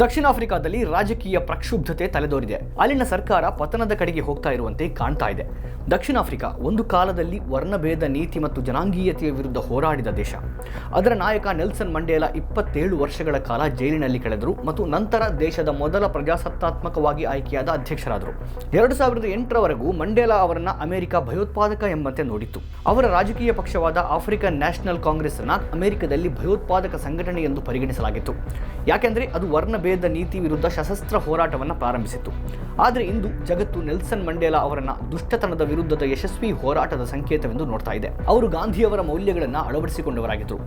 ದಕ್ಷಿಣ ಆಫ್ರಿಕಾದಲ್ಲಿ ರಾಜಕೀಯ ಪ್ರಕ್ಷುಬ್ಧತೆ ತಲೆದೋರಿದೆ. ಅಲ್ಲಿನ ಸರ್ಕಾರ ಪತನದ ಕಡೆಗೆ ಹೋಗ್ತಾ ಇರುವಂತೆ ಕಾಣ್ತಾ ಇದೆ. ದಕ್ಷಿಣ ಆಫ್ರಿಕಾ ಒಂದು ಕಾಲದಲ್ಲಿ ವರ್ಣಭೇದ ನೀತಿ ಮತ್ತು ಜನಾಂಗೀಯತೆಯ ವಿರುದ್ಧ ಹೋರಾಡಿದ ದೇಶ. ಅದರ ನಾಯಕ ನೆಲ್ಸನ್ ಮಂಡೇಲಾ 27 ವರ್ಷಗಳ ಕಾಲ ಜೈಲಿನಲ್ಲಿ ಕಳೆದರು ಮತ್ತು ನಂತರ ದೇಶದ ಮೊದಲ ಪ್ರಜಾಸತ್ತಾತ್ಮಕವಾಗಿ ಆಯ್ಕೆಯಾದ ಅಧ್ಯಕ್ಷರಾದರು. 2008ರವರೆಗೂ ಮಂಡೇಲಾ ಅವರನ್ನ ಅಮೆರಿಕ ಭಯೋತ್ಪಾದಕ ಎಂಬಂತೆ ನೋಡಿತ್ತು. ಅವರ ರಾಜಕೀಯ ಪಕ್ಷವಾದ ಆಫ್ರಿಕನ್ ನ್ಯಾಷನಲ್ ಕಾಂಗ್ರೆಸ್ ಅನ್ನ ಅಮೆರಿಕದಲ್ಲಿ ಭಯೋತ್ಪಾದಕ ಸಂಘಟನೆ ಎಂದು ಪರಿಗಣಿಸಲಾಗಿತ್ತು. ಯಾಕೆಂದರೆ ಅದು ವರ್ಣಭೇದ ನೀತಿ ವಿರುದ್ಧ ಸಶಸ್ತ್ರ ಹೋರಾಟವನ್ನು ಪ್ರಾರಂಭಿಸಿತ್ತು. ಆದರೆ ಇಂದು ಜಗತ್ತು ನೆಲ್ಸನ್ ಮಂಡೇಲಾ ಅವರನ್ನ ದುಷ್ಟತನದ ವಿರುದ್ಧದ ಯಶಸ್ವಿ ಹೋರಾಟದ ಸಂಕೇತವೆಂದು ನೋಡ್ತಾ ಇದೆ. ಅವರು ಗಾಂಧಿಯವರ ಮೌಲ್ಯಗಳನ್ನು ಅಳವಡಿಸಿಕೊಂಡವರಾಗಿದ್ದರು.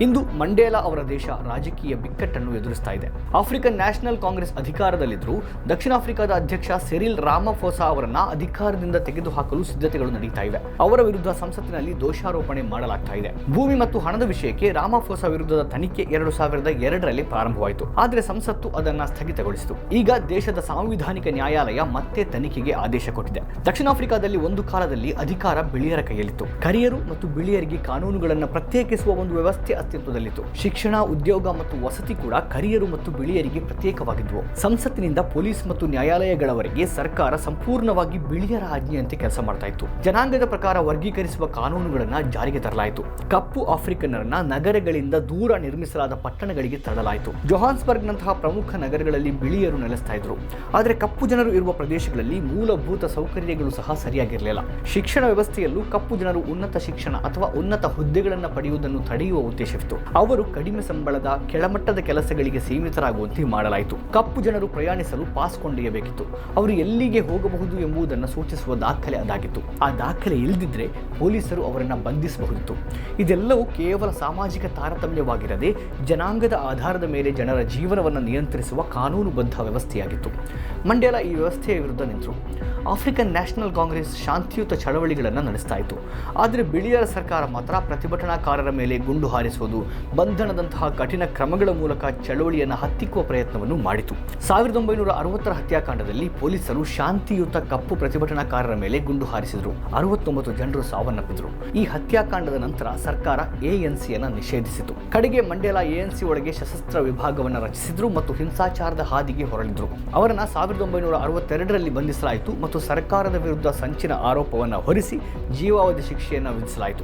ಇಂದು ಮಂಡೇಲಾ ಅವರ ದೇಶ ರಾಜಕೀಯ ಬಿಕ್ಕಟ್ಟನ್ನು ಎದುರಿಸ್ತಾ ಇದೆ. ಆಫ್ರಿಕನ್ ನ್ಯಾಷನಲ್ ಕಾಂಗ್ರೆಸ್ ಅಧಿಕಾರದಲ್ಲಿದ್ದರೂ ದಕ್ಷಿಣ ಆಫ್ರಿಕಾದ ಅಧ್ಯಕ್ಷ ಸಿರಿಲ್ ರಾಮಫೋಸಾ ಅವರನ್ನ ಅಧಿಕಾರದಿಂದ ತೆಗೆದುಹಾಕಲು ಸಿದ್ಧತೆಗಳು ನಡೀತಾ ಇವೆ. ಅವರ ವಿರುದ್ಧ ಸಂಸತ್ತಿನಲ್ಲಿ ದೋಷಾರೋಪಣೆ ಮಾಡಲಾಗ್ತಾ ಇದೆ. ಭೂಮಿ ಮತ್ತು ಹಣದ ವಿಷಯಕ್ಕೆ ರಾಮಫೋಸಾ ವಿರುದ್ಧದ ತನಿಖೆ 2002ರಲ್ಲಿ ಪ್ರಾರಂಭವಾಯಿತು. ಆದರೆ ಸಂಸತ್ತು ಅದನ್ನು ಸ್ಥಗಿತಗೊಳಿಸಿತು. ಈಗ ದೇಶದ ಸಾಂವಿಧಾನಿಕ ನ್ಯಾಯಾಲಯ ಮತ್ತೆ ತನಿಖೆಗೆ ಆದೇಶ ಕೊಟ್ಟಿದೆ. ದಕ್ಷಿಣ ಆಫ್ರಿಕಾದಲ್ಲಿ ಒಂದು ಕಾಲದಲ್ಲಿ ಅಧಿಕಾರ ಬಿಳಿಯರ ಕೈಯಲ್ಲಿತ್ತು. ಕರಿಯರು ಮತ್ತು ಬಿಳಿಯರಿಗೆ ಕಾನೂನುಗಳನ್ನು ಪ್ರತ್ಯೇಕಿಸುವ ಒಂದು ವ್ಯವಸ್ಥೆ ಅಸ್ತಿತ್ವದಲ್ಲಿತ್ತು. ಶಿಕ್ಷಣ, ಉದ್ಯೋಗ ಮತ್ತು ವಸತಿ ಕೂಡ ಕರಿಯರು ಮತ್ತು ಬಿಳಿಯರಿಗೆ ಪ್ರತ್ಯೇಕವಾಗಿದ್ವು. ಸಂಸತ್ತಿನಿಂದ ಪೊಲೀಸ್ ಮತ್ತು ನ್ಯಾಯಾಲಯಗಳವರೆಗೆ ಸರ್ಕಾರ ಸಂಪೂರ್ಣವಾಗಿ ಬಿಳಿಯರ ಆಜ್ಞೆಯಂತೆ ಕೆಲಸ ಮಾಡ್ತಾ ಇತ್ತು. ಜನಾಂಗದ ಪ್ರಕಾರ ವರ್ಗೀಕರಿಸುವ ಕಾನೂನುಗಳನ್ನು ಜಾರಿಗೆ ತರಲಾಯಿತು. ಕಪ್ಪು ಆಫ್ರಿಕನ್ನರನ್ನ ನಗರಗಳಿಂದ ದೂರ ನಿರ್ಮಿಸಲಾದ ಪಟ್ಟಣಗಳಿಗೆ ತರಲಾಯಿತು. ಜೋಹಾನ್ಸ್ಬರ್ಗ್ನಂತಹ ಪ್ರಮುಖ ನಗರಗಳಲ್ಲಿ ಬಿಳಿಯರು ನೆಲೆಸ್ತಾ ಇದ್ರು. ಆದರೆ ಕಪ್ಪು ಜನರು ಇರುವ ಪ್ರದೇಶಗಳಲ್ಲಿ ಮೂಲಭೂತ ಸೌಕರ್ಯಗಳು ಸಹ ಸರಿಯಾಗಿರಲಿಲ್ಲ. ಶಿಕ್ಷಣ ವ್ಯವಸ್ಥೆಯಲ್ಲೂ ಕಪ್ಪು ಜನರು ಉನ್ನತ ಶಿಕ್ಷಣ ಅಥವಾ ಉನ್ನತ ಹುದ್ದೆಗಳನ್ನು ಪಡೆಯುವುದನ್ನು ತಡೆಯುವ ಉದ್ದೇಶವಿತ್ತು. ಅವರು ಕಡಿಮೆ ಸಂಬಳದ ಕೆಳಮಟ್ಟದ ಕೆಲಸಗಳಿಗೆ ಸೀಮಿತರಾಗುವಂತೆ ಮಾಡಲಾಯಿತು. ಕಪ್ಪು ಜನರು ಪ್ರಯಾಣಿಸಲು ಪಾಸ್ ಕೊಂಡೊಯ್ಯಬೇಕಿತ್ತು. ಅವರು ಎಲ್ಲಿಗೆ ಹೋಗಬಹುದು ಎಂಬುದನ್ನು ಸೂಚಿಸುವ ದಾಖಲೆ ಅದಾಗಿತ್ತು. ಆ ದಾಖಲೆ ಇಲ್ಲದಿದ್ದರೆ ಪೊಲೀಸರು ಅವರನ್ನು ಬಂಧಿಸಬಹುದಿತ್ತು. ಇದೆಲ್ಲವೂ ಕೇವಲ ಸಾಮಾಜಿಕ ತಾರತಮ್ಯವಾಗಿರದೆ ಜನಾಂಗದ ಆಧಾರದ ಮೇಲೆ ಜನರ ಜೀವನವನ್ನು ನಿಯಂತ್ರಿಸುವ ಕಾನೂನುಬದ್ಧ ವ್ಯವಸ್ಥೆಯಾಗಿತ್ತು. ಮಂಡೇಲಾ ಈ ವ್ಯವಸ್ಥೆಯ ವಿರುದ್ಧ ನಿಂತರು. ಆಫ್ರಿಕನ್ ನ್ಯಾಷನಲ್ ಕಾಂಗ್ರೆಸ್ ಶಾಂತಿಯುತ ಚಳವಳಿಗಳನ್ನು ನಡೆಸ್ತಾ ಇತ್ತು. ಆದರೆ ಬಿಳಿಯರ ಸರ್ಕಾರ ಮಾತ್ರ ಪ್ರತಿಭಟನಾಕಾರರ ಮೇಲೆ ಗುಂಡು ಹಾರಿಸುವುದು, ಬಂಧನದಂತಹ ಕಠಿಣ ಕ್ರಮಗಳ ಮೂಲಕ ಚಳವಳಿಯನ್ನು ಹತ್ತಿಕ್ಕುವ ಪ್ರಯತ್ನವನ್ನು ಮಾಡಿತು. 1960ರ ಹತ್ಯಾಕಾಂಡದಲ್ಲಿ ಪೊಲೀಸರು ಶಾಂತಿಯುತ ಕಪ್ಪು ಪ್ರತಿಭಟನಾಕಾರರ ಮೇಲೆ ಗುಂಡು ಹಾರಿಸಿದರು. 69 ಜನರು ಸಾವನ್ನಪ್ಪಿದರು. ಈ ಹತ್ಯಾಕಾಂಡದ ನಂತರ ಸರ್ಕಾರ ಎಎನ್ಸಿಯನ್ನು ನಿಷೇಧಿಸಿತು. ಕಡೆಗೆ ಮಂಡೇಲಾ ಎಎನ್ಸಿ ಒಳಗೆ ಸಶಸ್ತ್ರ ವಿಭಾಗವನ್ನು ರಚಿಸಿದ್ರು ಮತ್ತು ಹಿಂಸಾಚಾರದ ಹಾದಿಗೆ ಹೊರಳಿದ್ರು. ಅವರನ್ನು 1962ರಲ್ಲಿ ಬಂಧಿಸಲಾಯಿತು ಮತ್ತು ಸರ್ಕಾರದ ವಿರುದ್ಧ ಸಂಚಿನ ಆರೋಪವನ್ನು ಹೊರಿಸಿ ಜೀವಾವಧಿ ಶಿಕ್ಷೆಯನ್ನು ವಿಧಿಸಲಾಯಿತು.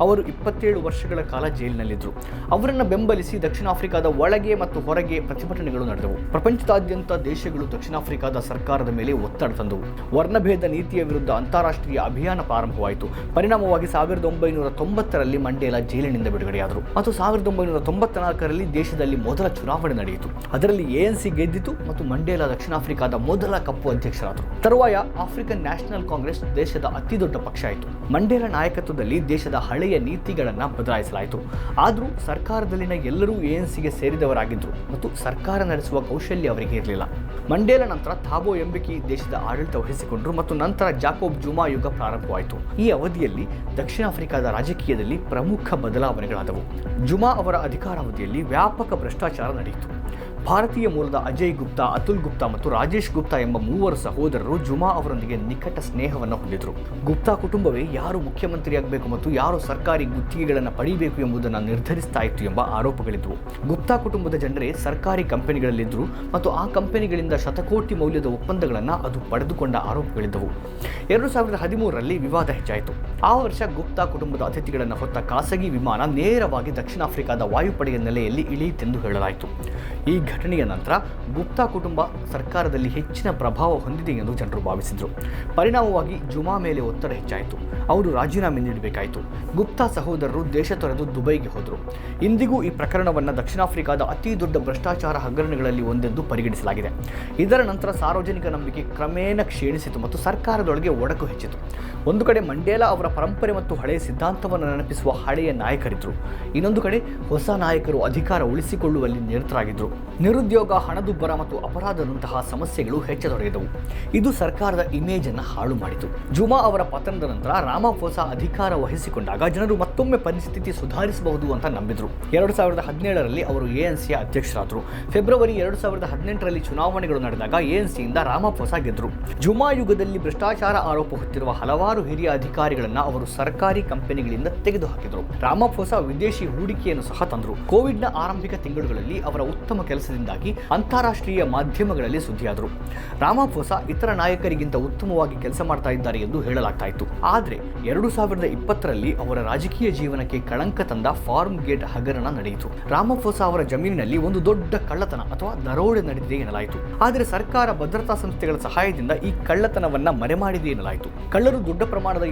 ಅವರು 27 ವರ್ಷಗಳ ಕಾಲ ಜೈಲಿನಲ್ಲಿದ್ದರು. ಅವರನ್ನು ಬೆಂಬಲಿಸಿ ದಕ್ಷಿಣ ಆಫ್ರಿಕಾದ ಒಳಗೆ ಮತ್ತು ಹೊರಗೆ ಪ್ರತಿಭಟನೆಗಳು ನಡೆದವು. ಪ್ರಪಂಚದಾದ್ಯಂತ ದೇಶಗಳು ದಕ್ಷಿಣ ಆಫ್ರಿಕಾದ ಸರ್ಕಾರದ ಮೇಲೆ ಒತ್ತಡ ತಂದವು. ವರ್ಣಭೇದ ನೀತಿಯ ವಿರುದ್ಧ ಅಂತಾರಾಷ್ಟ್ರೀಯ ಅಭಿಯಾನ ಪ್ರಾರಂಭವಾಯಿತು. ಪರಿಣಾಮವಾಗಿ 1990ರಲ್ಲಿ ಮಂಡೇಲಾ ಜೈಲಿನಿಂದ ಬಿಡುಗಡೆಯಾದರು ಮತ್ತು 1994ರಲ್ಲಿ ದೇಶದಲ್ಲಿ ಮೊದಲ ಚುನಾವಣೆ ನಡೆಯಿತು. ಅದರಲ್ಲಿ ಎಎನ್ಸಿ ಗೆದ್ದಿತು ಮತ್ತು ಮಂಡೇಲಾ ದಕ್ಷಿಣ ಆಫ್ರಿಕಾದ ಮೊದಲ ಕಪ್ಪು ಅಧ್ಯಕ್ಷರಾದರು. ತರುವಾಯ ಆಫ್ರಿಕನ್ ನ್ಯಾಷನಲ್ ಕಾಂಗ್ರೆಸ್ ದೇಶದ ಅತಿದೊಡ್ಡ ಪಕ್ಷ ಆಯಿತು. ಮಂಡೇಲಾ ನಾಯಕತ್ವದಲ್ಲಿ ದೇಶದ ಹಳೆಯ ನೀತಿಗಳನ್ನು ಬದಲಾಯಿಸಲಾಯಿತು. ಆದರೂ ಸರ್ಕಾರದಲ್ಲಿನ ಎಲ್ಲರೂ ಎಎನ್ಸಿಗೆ ಸೇರಿದವರಾಗಿದ್ದರು ಮತ್ತು ಸರ್ಕಾರ ನಡೆಸುವ ಕೌಶಲ್ಯ ಅವರಿಗೆ ಇರಲಿಲ್ಲ. ಮಂಡೇಲಾ ನಂತರ ಥಾಬೋ ಎಂಬಿಕಿ ದೇಶದ ಆಡಳಿತ ವಹಿಸಿಕೊಂಡರು ಮತ್ತು ನಂತರ ಜಾಕೋಬ್ ಜುಮಾ ಯುಗ ಪ್ರಾರಂಭವಾಯಿತು. ಈ ಅವಧಿಯಲ್ಲಿ ದಕ್ಷಿಣ ಆಫ್ರಿಕಾದ ರಾಜಕೀಯದಲ್ಲಿ ಪ್ರಮುಖ ಬದಲಾವಣೆಗಳಾದವು. ಜುಮಾ ಅವರ ಅಧಿಕಾರಾವಧಿಯಲ್ಲಿ ವ್ಯಾಪಕ ಭ್ರಷ್ಟಾಚಾರ ನಡೆಯಿತು. ಭಾರತೀಯ ಮೂಲದ ಅಜಯ್ ಗುಪ್ತಾ, ಅತುಲ್ ಗುಪ್ತಾ ಮತ್ತು ರಾಜೇಶ್ ಗುಪ್ತಾ ಎಂಬ 3 ಸಹೋದರರು ಜುಮಾ ಅವರೊಂದಿಗೆ ನಿಕಟ ಸ್ನೇಹವನ್ನು ಹೊಂದಿದ್ರು. ಗುಪ್ತಾ ಕುಟುಂಬವೇ ಯಾರು ಮುಖ್ಯಮಂತ್ರಿಯಾಗಬೇಕು ಮತ್ತು ಯಾರು ಸರ್ಕಾರಿ ಗುತ್ತಿಗೆಗಳನ್ನು ಪಡೆಯಬೇಕು ಎಂಬುದನ್ನು ನಿರ್ಧರಿಸ್ತಾ ಇತ್ತು ಎಂಬ ಆರೋಪಗಳಿದ್ವು. ಗುಪ್ತಾ ಕುಟುಂಬದ ಜನರೇ ಸರ್ಕಾರಿ ಕಂಪನಿಗಳಲ್ಲಿದ್ದರು ಮತ್ತು ಆ ಕಂಪನಿಗಳಿಂದ ಶತಕೋಟಿ ಮೌಲ್ಯದ ಒಪ್ಪಂದಗಳನ್ನು ಅದು ಪಡೆದುಕೊಂಡ ಆರೋಪಗಳಿದ್ದವು. 2013ರಲ್ಲಿ ವಿವಾದ ಹೆಚ್ಚಾಯಿತು. ಆ ವರ್ಷ ಗುಪ್ತಾ ಕುಟುಂಬದ ಅತಿಥಿಗಳನ್ನು ಹೊತ್ತ ಖಾಸಗಿ ವಿಮಾನ ನೇರವಾಗಿ ದಕ್ಷಿಣ ಆಫ್ರಿಕಾದ ವಾಯುಪಡೆಯ ನೆಲೆಯಲ್ಲಿ ಇಳಿಯಿತೆಂದು ಹೇಳಲಾಯಿತು. ಈ ಘಟನೆಯ ನಂತರ ಗುಪ್ತಾ ಕುಟುಂಬ ಸರ್ಕಾರದಲ್ಲಿ ಹೆಚ್ಚಿನ ಪ್ರಭಾವ ಹೊಂದಿದೆ ಎಂದು ಜನರು ಭಾವಿಸಿದರು. ಪರಿಣಾಮವಾಗಿ ಜುಮಾ ಮೇಲೆ ಒತ್ತಡ ಹೆಚ್ಚಾಯಿತು. ಅವರು ರಾಜೀನಾಮೆ ನೀಡಬೇಕಾಯಿತು. ಗುಪ್ತಾ ಸಹೋದರರು ದೇಶ ತೊರೆದು ದುಬೈಗೆ ಹೋದರು. ಇಂದಿಗೂ ಈ ಪ್ರಕರಣವನ್ನು ದಕ್ಷಿಣ ಆಫ್ರಿಕಾದ ಅತಿ ದೊಡ್ಡ ಭ್ರಷ್ಟಾಚಾರ ಹಗರಣಗಳಲ್ಲಿ ಒಂದೆಂದು ಪರಿಗಣಿಸಲಾಗಿದೆ. ಇದರ ನಂತರ ಸಾರ್ವಜನಿಕ ನಂಬಿಕೆ ಕ್ರಮೇಣ ಕ್ಷೀಣಿಸಿತು ಮತ್ತು ಸರ್ಕಾರದೊಳಗೆ ಒಡಕು ಹೆಚ್ಚಿತು. ಒಂದು ಕಡೆ ಮಂಡೇಲಾ ಅವರ ಪರಂಪರೆ ಮತ್ತು ಹಳೆಯ ಸಿದ್ಧಾಂತವನ್ನು ನೆನಪಿಸುವ ಹಳೆಯ ನಾಯಕರಿದ್ದರು. ಇನ್ನೊಂದು ಕಡೆ ಹೊಸ ನಾಯಕರು ಅಧಿಕಾರ ಉಳಿಸಿಕೊಳ್ಳುವಲ್ಲಿ ನಿರತರಾಗಿದ್ದರು. ನಿರುದ್ಯೋಗ, ಹಣದುಬ್ಬರ ಮತ್ತು ಅಪರಾಧದಂತಹ ಸಮಸ್ಯೆಗಳು ಹೆಚ್ಚತೊಡಗಿದವು. ಇದು ಸರ್ಕಾರದ ಇಮೇಜ್ ಅನ್ನು ಹಾಳು ಮಾಡಿತು. ಜುಮಾ ಅವರ ಪತನದ ನಂತರ ರಾಮಫೋಸಾ ಅಧಿಕಾರ ವಹಿಸಿಕೊಂಡಾಗ ಜನರು ಮತ್ತೊಮ್ಮೆ ಪರಿಸ್ಥಿತಿ ಸುಧಾರಿಸಬಹುದು ಅಂತ ನಂಬಿದ್ರು. 2017ರಲ್ಲಿ ಅವರು ಎಎನ್ಸಿಯ ಅಧ್ಯಕ್ಷರಾದರು. ಫೆಬ್ರವರಿ 2018ರಲ್ಲಿ ಚುನಾವಣೆಗಳು ನಡೆದಾಗ ಎಎನ್ಸಿಯಿಂದ ರಾಮಫೋಸಾ ಗೆದ್ದರು. ಜುಮಾ ಯುಗದಲ್ಲಿ ಭ್ರಷ್ಟಾಚಾರ ಆರೋಪ ಹೊತ್ತಿರುವ ಹಲವಾರು ಹಿರಿಯ ಅಧಿಕಾರಿಗಳನ್ನು ಅವರು ಸರ್ಕಾರಿ ಕಂಪನಿಗಳಿಂದ ತೆಗೆದುಹಾಕಿದರು. ರಾಮಫೋಸಾ ವಿದೇಶಿ ಹೂಡಿಕೆಯನ್ನು ಸಹ ತಂದರು. ಕೋವಿಡ್ನ ಆರಂಭಿಕ ತಿಂಗಳುಗಳಲ್ಲಿ ಅವರ ಉತ್ತಮ ಕೆಲಸ ಕೆಲಸದಿಂದಾಗಿ ಅಂತಾರಾಷ್ಟ್ರೀಯ ಮಾಧ್ಯಮಗಳಲ್ಲಿ ಸುದ್ದಿಯಾದರು. ರಾಮಾಫೋಸಾ ಇತರ ನಾಯಕರಿಗಿಂತ ಉತ್ತಮವಾಗಿ ಕೆಲಸ ಮಾಡ್ತಾ ಇದ್ದಾರೆ ಎಂದು ಹೇಳಲಾಗ್ತಾ ಇತ್ತು. ಆದರೆ 2020ರಲ್ಲಿ ಅವರ ರಾಜಕೀಯ ಜೀವನಕ್ಕೆ ಕಳಂಕ ತಂದ ಫಾರ್ಮ್ ಗೇಟ್ ಹಗರಣ ನಡೆಯಿತು. ರಾಮಾಫೋಸಾ ಅವರ ಜಮೀನಿನಲ್ಲಿ ಒಂದು ದೊಡ್ಡ ಕಳ್ಳತನ ಅಥವಾ ದರೋಡೆ ನಡೆದಿದೆ ಎನ್ನಲಾಯಿತು. ಆದರೆ ಸರ್ಕಾರ ಭದ್ರತಾ ಸಂಸ್ಥೆಗಳ ಸಹಾಯದಿಂದ ಈ ಕಳ್ಳತನವನ್ನ ಮರೆಮಾಡಿದೆ ಎನ್ನಲಾಯಿತು. ಕಳ್ಳರು ದೊಡ್ಡ ಪ್ರಮಾಣದ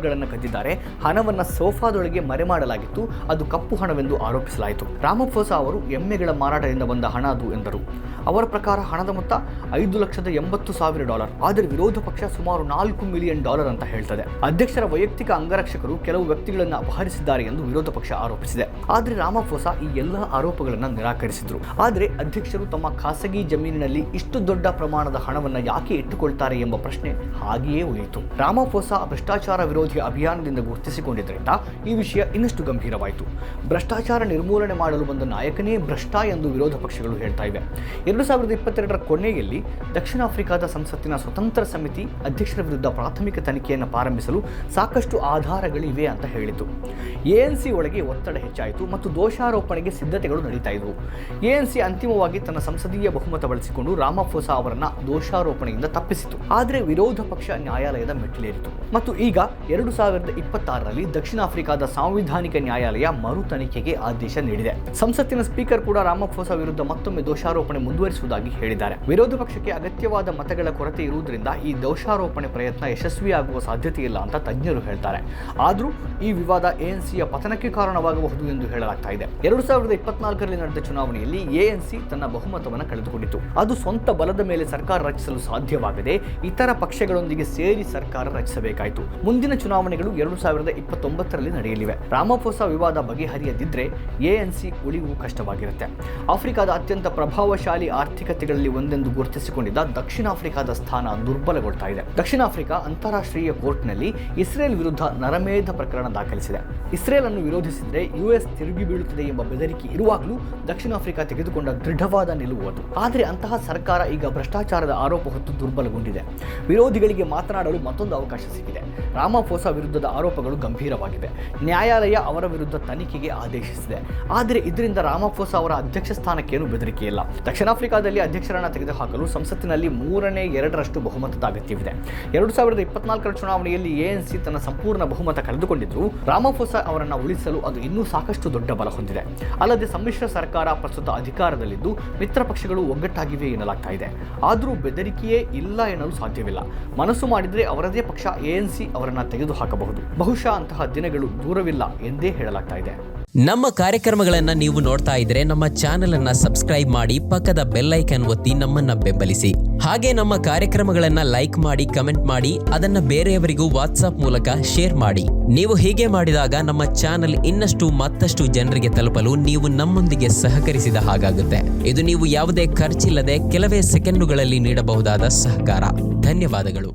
$ಗಳನ್ನು ಕದ್ದಿದ್ದಾರೆ. ಹಣವನ್ನ ಸೋಫಾದೊಳಗೆ ಮರೆಮಾಡಲಾಗಿತ್ತು. ಅದು ಕಪ್ಪು ಹಣವೆಂದು ಆರೋಪಿಸಲಾಯಿತು. ರಾಮಾಫೋಸಾ ಅವರು ಎಮ್ಮೆಗಳ ಮಾರಾಟದಿಂದ ಬಂದ ಹಣ ಅದು ಎಂದರು. ಅವರ ಪ್ರಕಾರ ಹಣದ ಮೊತ್ತ $5,80,000. ಆದರೆ ವಿರೋಧ ಪಕ್ಷ ಸುಮಾರು $4 ಮಿಲಿಯನ್ ಅಂತ ಹೇಳ್ತದೆ. ಅಧ್ಯಕ್ಷರ ವೈಯಕ್ತಿಕ ಅಂಗರಕ್ಷಕರು ಕೆಲವು ವ್ಯಕ್ತಿಗಳನ್ನು ಅಪಹರಿಸಿದ್ದಾರೆ ಎಂದು ವಿರೋಧ ಪಕ್ಷ ಆರೋಪಿಸಿದೆ. ಆದರೆ ರಾಮಾಫೋಸಾ ಈ ಎಲ್ಲ ಆರೋಪಗಳನ್ನು ನಿರಾಕರಿಸಿದರು. ಆದರೆ ಅಧ್ಯಕ್ಷರು ತಮ್ಮ ಖಾಸಗಿ ಜಮೀನಿನಲ್ಲಿ ಇಷ್ಟು ದೊಡ್ಡ ಪ್ರಮಾಣದ ಹಣವನ್ನು ಯಾಕೆ ಇಟ್ಟುಕೊಳ್ತಾರೆ ಎಂಬ ಪ್ರಶ್ನೆ ಹಾಗೆಯೇ ಉಳಿಯಿತು. ರಾಮಾಫೋಸಾ ಭ್ರಷ್ಟಾಚಾರ ವಿರೋಧಿ ಅಭಿಯಾನದಿಂದ ಗುರುತಿಸಿಕೊಂಡಿದ್ದರಿಂದ ಈ ವಿಷಯ ಇನ್ನಷ್ಟು ಗಂಭೀರವಾಯಿತು. ಭ್ರಷ್ಟಾಚಾರ ನಿರ್ಮೂಲನೆ ಮಾಡಲು ಬಂದ ನಾಯಕನೇ ಭ್ರಷ್ಟ ಎಂದು ವಿರೋಧ ಪಕ್ಷಗಳು ಹೇಳ್ತಾ ಇವೆ. 2022ರ ಕೊನೆಯಲ್ಲಿ ದಕ್ಷಿಣ ಆಫ್ರಿಕಾದ ಸಂಸತ್ತಿನ ಸ್ವತಂತ್ರ ಸಮಿತಿ ಅಧ್ಯಕ್ಷರ ವಿರುದ್ಧ ಪ್ರಾಥಮಿಕ ತನಿಖೆಯನ್ನು ಪ್ರಾರಂಭಿಸಲು ಸಾಕಷ್ಟು ಆಧಾರಗಳಿವೆ ಅಂತ ಹೇಳಿತು. ANC ಒಳಗೆ ಒತ್ತಡ ಹೆಚ್ಚಾಯಿತು ಮತ್ತು ದೋಷಾರೋಪಣೆಗೆ ಸಿದ್ಧತೆಗಳು ನಡೀತಾ ಇದ್ವು. ANC ಅಂತಿಮವಾಗಿ ತನ್ನ ಸಂಸದೀಯ ಬಹುಮತ ಬಳಸಿಕೊಂಡು ರಾಮಾಫೋಸಾ ಅವರನ್ನ ದೋಷಾರೋಪಣೆಯಿಂದ ತಪ್ಪಿಸಿತು. ಆದರೆ ವಿರೋಧ ಪಕ್ಷ ನ್ಯಾಯಾಲಯದ ಮೆಟ್ಟಿಲೇರಿತು ಮತ್ತು ಈಗ 2026ರಲ್ಲಿ ದಕ್ಷಿಣ ಆಫ್ರಿಕಾದ ಸಾಂವಿಧಾನಿಕ ನ್ಯಾಯಾಲಯ ಮರು ತನಿಖೆಗೆ ಆದೇಶ ನೀಡಿದೆ. ಸಂಸತ್ತಿನ ಸ್ಪೀಕರ್ ಕೂಡ ರಾಮಾಫೋಸಾ ವಿರುದ್ಧ ಮತ್ತೊಮ್ಮೆ ದೋಷಾರೋಪಣೆ ಮುಂದುವರಿಸುವುದಾಗಿ ಹೇಳಿದ್ದಾರೆ. ವಿರೋಧ ಪಕ್ಷಕ್ಕೆ ಅಗತ್ಯವಾದ ಮತಗಳ ಕೊರತೆ ಇರುವುದರಿಂದ ಈ ದೋಷಾರೋಪಣೆ ಪ್ರಯತ್ನ ಯಶಸ್ವಿಯಾಗುವ ಸಾಧ್ಯತೆ ಇಲ್ಲ ಅಂತ ತಜ್ಞರು ಹೇಳ್ತಾರೆ. ಆದರೂ ಈ ವಿವಾದ ANCಯ ಪತನಕ್ಕೆ ಕಾರಣವಾಗಬಹುದು ಎಂದು ಹೇಳಲಾಗ್ತಾ ಇದೆ. 2024ರಲ್ಲಿ ನಡೆದ ಚುನಾವಣೆಯಲ್ಲಿ ANC ತನ್ನ ಬಹುಮತವನ್ನು ಕಳೆದುಕೊಂಡಿತು. ಅದು ಸ್ವಂತ ಬಲದ ಮೇಲೆ ಸರ್ಕಾರ ರಚಿಸಲು ಸಾಧ್ಯವಾಗದೆ ಇತರ ಪಕ್ಷಗಳೊಂದಿಗೆ ಸೇರಿ ಸರ್ಕಾರ ರಚಿಸಬೇಕಾಯಿತು. ಮುಂದಿನ ಚುನಾವಣೆಗಳು 2029ರಲ್ಲಿ ನಡೆಯಲಿವೆ. ರಾಮಾಫೋಸಾ ವಿವಾದ ಬಗೆಹರಿಯದಿದ್ದರೆ ANC ಉಳಿವು ಕಷ್ಟವಾಗಿರುತ್ತೆ. ಆಫ್ರಿಕಾದ ಅತ್ಯಂತ ಪ್ರಭಾವಶಾಲಿ ಆರ್ಥಿಕತೆಗಳಲ್ಲಿ ಒಂದೆಂದು ಗುರುತಿಸಿಕೊಂಡಿದ್ದ ದಕ್ಷಿಣ ಆಫ್ರಿಕಾದ ಸ್ಥಾನ ದುರ್ಬಲಗೊಳ್ತಾ ಇದೆ. ದಕ್ಷಿಣ ಆಫ್ರಿಕಾ ಅಂತಾರಾಷ್ಟ್ರೀಯ ಕೋರ್ಟ್ನಲ್ಲಿ ಇಸ್ರೇಲ್ ವಿರುದ್ಧ ನರಮೇಧ ಪ್ರಕರಣ ದಾಖಲಿಸಿದೆ. ಇಸ್ರೇಲ್ ಅನ್ನು ವಿರೋಧಿಸಿದರೆ US ತಿರುಗಿ ಬೀಳುತ್ತದೆ ಎಂಬ ಬೆದರಿಕೆ ಇರುವಾಗಲೂ ದಕ್ಷಿಣ ಆಫ್ರಿಕಾ ತೆಗೆದುಕೊಂಡ ದೃಢವಾದ ನಿಲುವು ಅದು. ಆದರೆ ಅಂತಹ ಸರ್ಕಾರ ಈಗ ಭ್ರಷ್ಟಾಚಾರದ ಆರೋಪ ಹೊತ್ತು ದುರ್ಬಲಗೊಂಡಿದೆ. ವಿರೋಧಿಗಳಿಗೆ ಮಾತನಾಡಲು ಮತ್ತೊಂದು ಅವಕಾಶ ಸಿಕ್ಕಿದೆ. ರಾಮಾಫೋಸಾ ವಿರುದ್ಧದ ಆರೋಪಗಳು ಗಂಭೀರವಾಗಿವೆ. ನ್ಯಾಯಾಲಯ ಅವರ ವಿರುದ್ಧ ತನಿಖೆಗೆ ಆದೇಶಿಸಿದೆ. ಆದರೆ ಇದರಿಂದ ರಾಮಾಫೋಸಾ ಅವರ ಅಧ್ಯಕ್ಷ ಸ್ಥಾನಕ್ಕೇನು ಬೆದರಿಕೆ ಇಲ್ಲ. ದಕ್ಷಿಣ ಆಫ್ರಿಕಾದಲ್ಲಿ ಅಧ್ಯಕ್ಷರನ್ನು ತೆಗೆದುಹಾಕಲು ಸಂಸತ್ತಿನಲ್ಲಿ 3/2 ಬಹುಮತದ ಅಗತ್ಯವಿದೆ. 2024ರ ಚುನಾವಣೆಯಲ್ಲಿ ANC ತನ್ನ ಸಂಪೂರ್ಣ ಬಹುಮತ ಕಳೆದುಕೊಂಡಿದ್ದರೂ ರಾಮಾಫೋಸಾ ಅವರನ್ನು ಉಳಿಸಲು ಅದು ಇನ್ನೂ ಸಾಕಷ್ಟು ದೊಡ್ಡ ಬಲ ಹೊಂದಿದೆ. ಅಲ್ಲದೆ ಸಮ್ಮಿಶ್ರ ಸರ್ಕಾರ ಪ್ರಸ್ತುತ ಅಧಿಕಾರದಲ್ಲಿದ್ದು ಮಿತ್ರ ಪಕ್ಷಗಳು ಒಗ್ಗಟ್ಟಾಗಿವೆ ಎನ್ನಲಾಗ್ತಾ ಇದೆ. ಆದರೂ ಬೆದರಿಕೆಯೇ ಇಲ್ಲ ಎನ್ನಲು ಸಾಧ್ಯವಿಲ್ಲ. ಮನಸ್ಸು ಮಾಡಿದರೆ ಅವರದೇ ಪಕ್ಷ ANC ಅವರನ್ನು ತೆಗೆದುಹಾಕಬಹುದು. ಬಹುಶಃ ಅಂತಹ ದಿನಗಳು ದೂರವಿಲ್ಲ ಎಂದೇ ಹೇಳಲಾಗ್ತಾ ಇದೆ. ನಮ್ಮ ಕಾರ್ಯಕ್ರಮಗಳನ್ನು ನೀವು ನೋಡ್ತಾ ಇದ್ರೆ ನಮ್ಮ ಚಾನೆಲ್ ಅನ್ನ ಸಬ್ಸ್ಕ್ರೈಬ್ ಮಾಡಿ, ಪಕ್ಕದ ಬೆಲ್ ಐಕಾನ್ ಒತ್ತಿ ನಮ್ಮನ್ನ ಬೆಂಬಲಿಸಿ. ಹಾಗೆ ನಮ್ಮ ಕಾರ್ಯಕ್ರಮಗಳನ್ನ ಲೈಕ್ ಮಾಡಿ, ಕಮೆಂಟ್ ಮಾಡಿ, ಅದನ್ನ ಬೇರೆಯವರಿಗೂ ವಾಟ್ಸ್ಆಪ್ ಮೂಲಕ ಶೇರ್ ಮಾಡಿ. ನೀವು ಹೀಗೆ ಮಾಡಿದಾಗ ನಮ್ಮ ಚಾನೆಲ್ ಇನ್ನಷ್ಟು ಮತ್ತಷ್ಟು ಜನರಿಗೆ ತಲುಪಲು ನೀವು ನಮ್ಮೊಂದಿಗೆ ಸಹಕರಿಸಿದ ಹಾಗಾಗುತ್ತೆ. ಇದು ನೀವು ಯಾವುದೇ ಖರ್ಚಿಲ್ಲದೆ ಕೆಲವೇ ಸೆಕೆಂಡುಗಳಲ್ಲಿ ನೀಡಬಹುದಾದ ಸಹಕಾರ. ಧನ್ಯವಾದಗಳು.